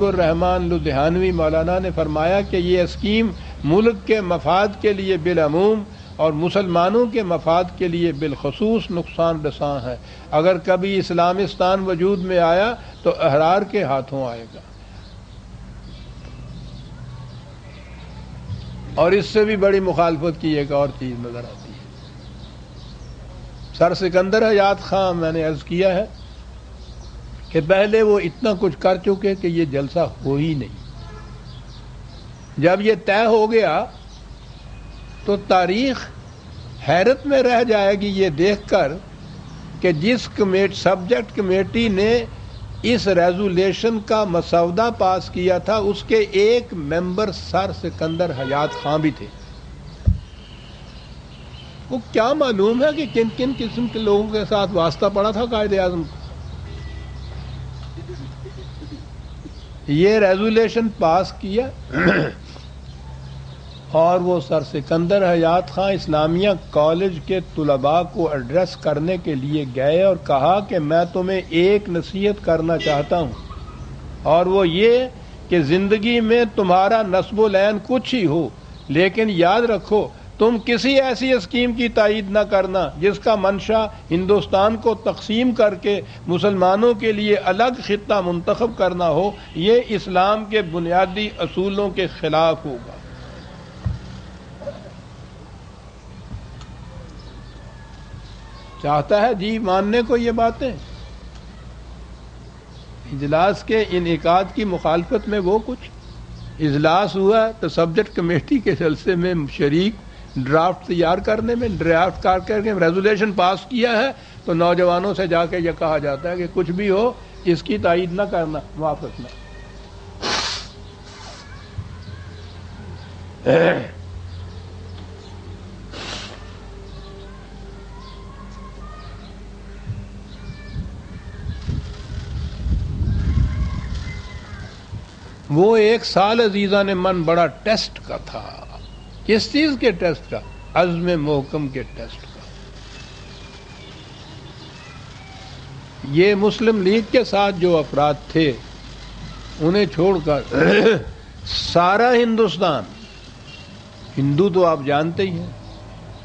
الرحمن لدھیانوی مولانا نے فرمایا کہ یہ اسکیم ملک کے مفاد کے لیے بالعموم اور مسلمانوں کے مفاد کے لیے بالخصوص نقصان رساں ہے. اگر کبھی اسلامستان وجود میں آیا تو احرار کے ہاتھوں آئے گا. اور اس سے بھی بڑی مخالفت کی ایک اور چیز نظر آتی ہے. سر سکندر حیات خان میں نے عرض کیا ہے کہ پہلے وہ اتنا کچھ کر چکے کہ یہ جلسہ ہو ہی نہیں. جب یہ طے ہو گیا تو تاریخ حیرت میں رہ جائے گی یہ دیکھ کر کہ جس سبجیکٹ کمیٹی نے اس ریزولیشن کا مسودہ پاس کیا تھا اس کے ایک ممبر سر سکندر حیات خان بھی تھے. وہ کیا معلوم ہے کہ کن کن قسم کے لوگوں کے ساتھ واسطہ پڑا تھا قائد اعظم کو. یہ ریزولیشن پاس کیا اور وہ سر سکندر حیات خان اسلامیہ کالج کے طلباء کو ایڈریس کرنے کے لیے گئے اور کہا کہ میں تمہیں ایک نصیحت کرنا چاہتا ہوں اور وہ یہ کہ زندگی میں تمہارا نسب و لعن کچھ ہی ہو لیکن یاد رکھو تم کسی ایسی اسکیم کی تائید نہ کرنا جس کا منشا ہندوستان کو تقسیم کر کے مسلمانوں کے لیے الگ خطہ منتخب کرنا ہو. یہ اسلام کے بنیادی اصولوں کے خلاف ہوگا. چاہتا ہے جی ماننے کو یہ باتیں. اجلاس کے انعقاد کی مخالفت میں وہ کچھ اجلاس ہوا تو سبجیکٹ کمیٹی کے جلسے میں شریک ڈرافٹ تیار کرنے میں ڈرافٹ کر کے ریزولیشن پاس کیا ہے تو نوجوانوں سے جا کے یہ کہا جاتا ہے کہ کچھ بھی ہو اس کی تائید نہ کرنا موافق نہ. وہ ایک سال عزیزان من بڑا ٹیسٹ کا تھا. کس چیز کے ٹیسٹ کا؟ عزم محکم کے ٹیسٹ کا. یہ مسلم لیگ کے ساتھ جو افراد تھے انہیں چھوڑ کر سارا ہندوستان، ہندو تو آپ جانتے ہی ہیں،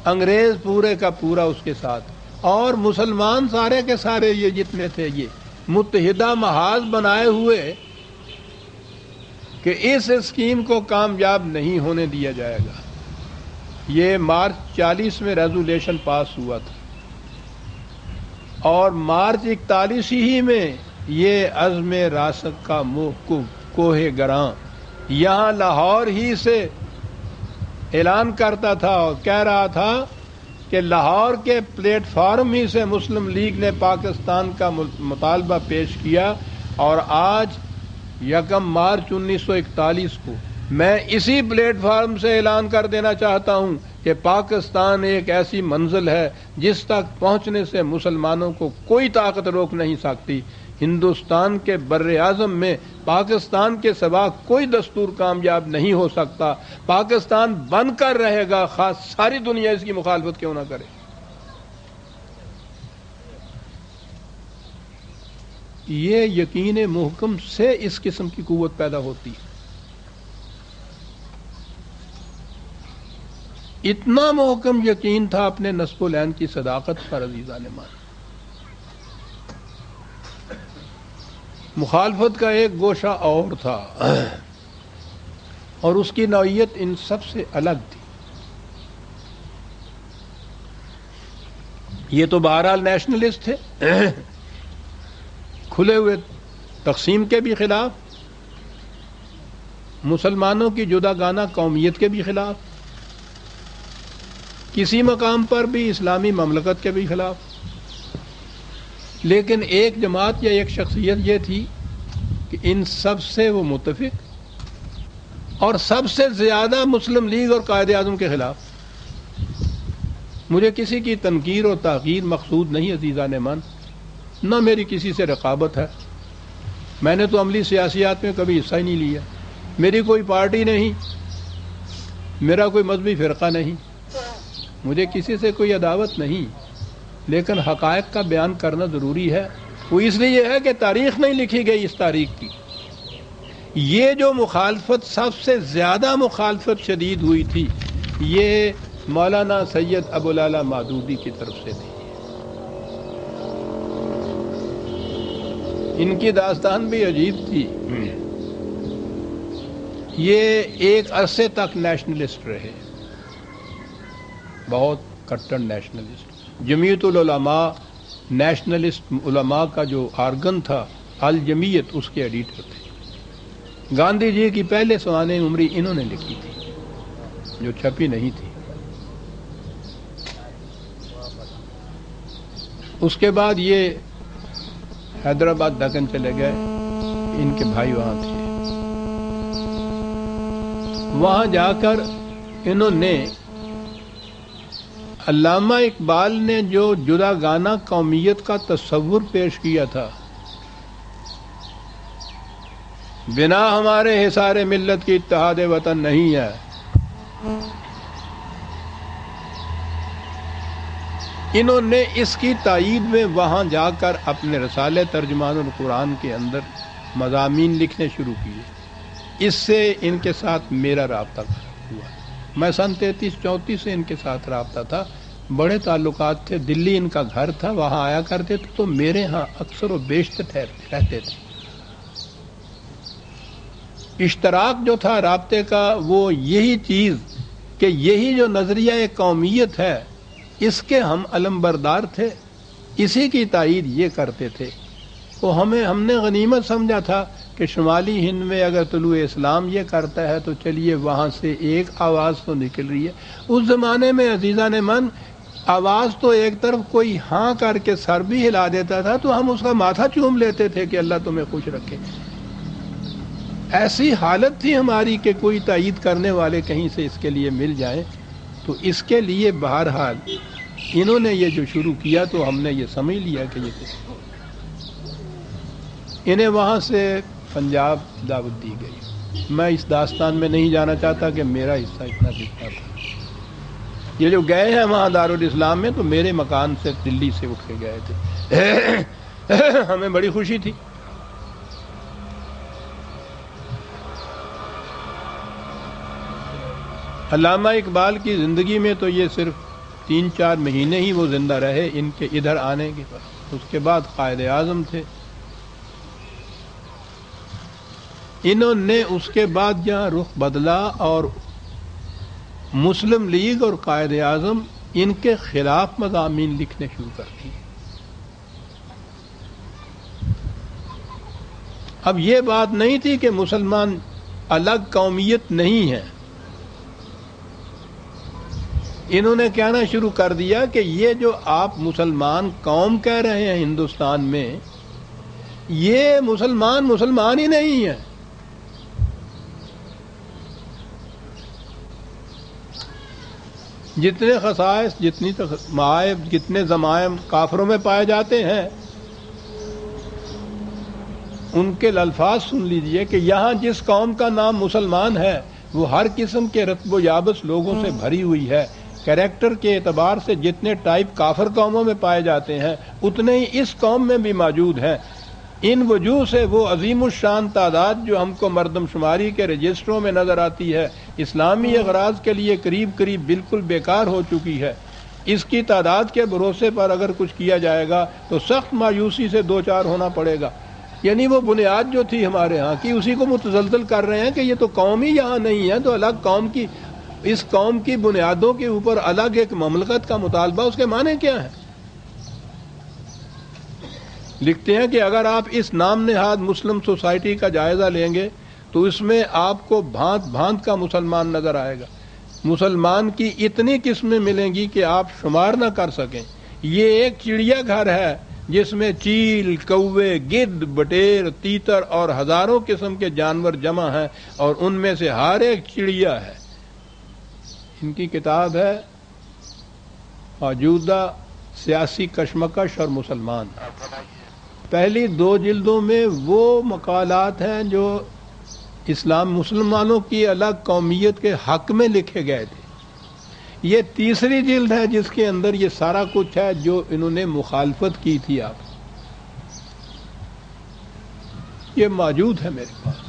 انگریز پورے کا پورا اس کے ساتھ، اور مسلمان سارے کے سارے یہ جتنے تھے یہ متحدہ محاذ بنائے ہوئے کہ اس اسکیم کو کامیاب نہیں ہونے دیا جائے گا. یہ مارچ 40 میں ریزولیشن پاس ہوا تھا اور مارچ 41 ہی میں یہ عزم راسخ کا کوہ گراں یہاں لاہور ہی سے اعلان کرتا تھا اور کہہ رہا تھا کہ لاہور کے پلیٹ فارم ہی سے مسلم لیگ نے پاکستان کا مطالبہ پیش کیا. اور آج 1 مارچ 1941 کو میں اسی پلیٹ فارم سے اعلان کر دینا چاہتا ہوں کہ پاکستان ایک ایسی منزل ہے جس تک پہنچنے سے مسلمانوں کو کوئی طاقت روک نہیں سکتی. ہندوستان کے بر اعظم میں پاکستان کے سوا کوئی دستور کامیاب نہیں ہو سکتا. پاکستان بن کر رہے گا خاص ساری دنیا اس کی مخالفت کیوں نہ کرے. یہ یقین محکم سے اس قسم کی قوت پیدا ہوتی ہے. اتنا محکم یقین تھا اپنے نسب و لعن کی صداقت پر عزیزان مان. مخالفت کا ایک گوشہ اور تھا اور اس کی نوعیت ان سب سے الگ تھی. یہ تو بہرحال نیشنلسٹ تھے، کھلے ہوئے تقسیم کے بھی خلاف، مسلمانوں کی جدا گانہ قومیت کے بھی خلاف، کسی مقام پر بھی اسلامی مملکت کے بھی خلاف. لیکن ایک جماعت یا ایک شخصیت یہ تھی کہ ان سب سے وہ متفق اور سب سے زیادہ مسلم لیگ اور قائد اعظم کے خلاف. مجھے کسی کی تنقیر اور تحقیر مقصود نہیں عزیزان من، نہ میری کسی سے رقابت ہے. میں نے تو عملی سیاسیات میں کبھی حصہ ہی نہیں لیا. میری کوئی پارٹی نہیں، میرا کوئی مذہبی فرقہ نہیں، مجھے کسی سے کوئی عداوت نہیں. لیکن حقائق کا بیان کرنا ضروری ہے. وہ اس لیے ہے کہ تاریخ نہیں لکھی گئی اس تاریخ کی. یہ جو مخالفت سب سے زیادہ مخالفت شدید ہوئی تھی یہ مولانا سید ابو العلا مودودی کی طرف سے تھی. ان کی داستان بھی عجیب تھی. یہ ایک عرصے تک نیشنلسٹ رہے، بہت کٹر نیشنلسٹ. جمعیت العلماء نیشنلسٹ علماء کا جو آرگن تھا، الجمعیت، اس کے ایڈیٹر تھے. گاندھی جی کی پہلے سوانح عمری انہوں نے لکھی تھی جو چھپی نہیں تھی. اس کے بعد یہ حیدرآباد دکن چلے گئے. ان کے بھائی وہاں تھے. وہاں جا کر انہوں نے علامہ اقبال نے جو جدا گانہ قومیت کا تصور پیش کیا تھا، بنا ہمارے حصار ملت کی اتحاد وطن نہیں ہے، انہوں نے اس کی تائید میں وہاں جا کر اپنے رسالے ترجمان القرآن کے اندر مضامین لکھنے شروع کیے. اس سے ان کے ساتھ میرا رابطہ ہوا. میں سن 33-34 سے ان کے ساتھ رابطہ تھا. بڑے تعلقات تھے. دلی ان کا گھر تھا، وہاں آیا کرتے تھے تو میرے ہاں اکثر و بیشتر رہتے تھے. اشتراک جو تھا رابطے کا وہ یہی چیز کہ یہی جو نظریہ قومیت ہے اس کے ہم علمبردار تھے، اسی کی تائید یہ کرتے تھے. تو ہم نے غنیمت سمجھا تھا کہ شمالی ہند میں اگر طلوع اسلام یہ کرتا ہے تو چلیے وہاں سے ایک آواز تو نکل رہی ہے. اس زمانے میں عزیزان من آواز تو ایک طرف کوئی ہاں کر کے سر بھی ہلا دیتا تھا تو ہم اس کا ماتھا چوم لیتے تھے کہ اللہ تمہیں خوش رکھے. ایسی حالت تھی ہماری کہ کوئی تائید کرنے والے کہیں سے اس کے لیے مل جائیں. تو اس کے لیے بہرحال انہوں نے یہ جو شروع کیا تو ہم نے یہ سمجھ لیا کہ یہ انہیں وہاں سے پنجاب دعوت دی گئی. میں اس داستان میں نہیں جانا چاہتا کہ میرا حصہ اتنا کتنا تھا. یہ جو گئے ہیں وہاں دارالاسلام میں تو میرے مکان سے دلی سے اٹھ کے گئے تھے. ہمیں بڑی خوشی تھی. علامہ اقبال کی زندگی میں تو یہ صرف 3-4 مہینے ہی وہ زندہ رہے ان کے ادھر آنے کے بعد. اس کے بعد قائد اعظم تھے. انہوں نے اس کے بعد یہاں رخ بدلا اور مسلم لیگ اور قائد اعظم ان کے خلاف مضامین لکھنے شروع کر دیے. اب یہ بات نہیں تھی کہ مسلمان الگ قومیت نہیں ہیں. انہوں نے کہنا شروع کر دیا کہ یہ جو آپ مسلمان قوم کہہ رہے ہیں ہندوستان میں، یہ مسلمان ہی نہیں ہیں. جتنے خصائص، جتنی معائب، جتنے ضمائم کافروں میں پائے جاتے ہیں ان کے الفاظ سن لیجئے کہ یہاں جس قوم کا نام مسلمان ہے وہ ہر قسم کے رتب و یابس لوگوں سے بھری ہوئی ہے. کریکٹر کے اعتبار سے جتنے ٹائپ کافر قوموں میں پائے جاتے ہیں اتنے ہی اس قوم میں بھی موجود ہیں. ان وجوہ سے وہ عظیم الشان تعداد جو ہم کو مردم شماری کے رجسٹروں میں نظر آتی ہے اسلامی اغراض کے لیے قریب بالکل بیکار ہو چکی ہے. اس کی تعداد کے بھروسے پر اگر کچھ کیا جائے گا تو سخت مایوسی سے دو چار ہونا پڑے گا. یعنی وہ بنیاد جو تھی ہمارے ہاں کی اسی کو متزلزل کر رہے ہیں کہ یہ تو قوم ہی یہاں نہیں ہے تو الگ قوم کی، اس قوم کی بنیادوں کے اوپر الگ ایک مملکت کا مطالبہ، اس کے معنی کیا ہے؟ لکھتے ہیں کہ اگر آپ اس نام نہاد مسلم سوسائٹی کا جائزہ لیں گے تو اس میں آپ کو بھانت بھانت کا مسلمان نظر آئے گا. مسلمان کی اتنی قسمیں ملیں گی کہ آپ شمار نہ کر سکیں. یہ ایک چڑیا گھر ہے جس میں چیل، کوے، گدھ، بٹیر، تیتر اور ہزاروں قسم کے جانور جمع ہیں اور ان میں سے ہر ایک چڑیا ہے. ان کی کتاب ہے موجودہ سیاسی کشمکش اور مسلمان. پہلی 2 جلدوں میں وہ مقالات ہیں جو مسلمانوں کی الگ قومیت کے حق میں لکھے گئے تھے. یہ تیسری جلد ہے جس کے اندر یہ سارا کچھ ہے جو انہوں نے مخالفت کی تھی. آپ یہ موجود ہے میرے پاس.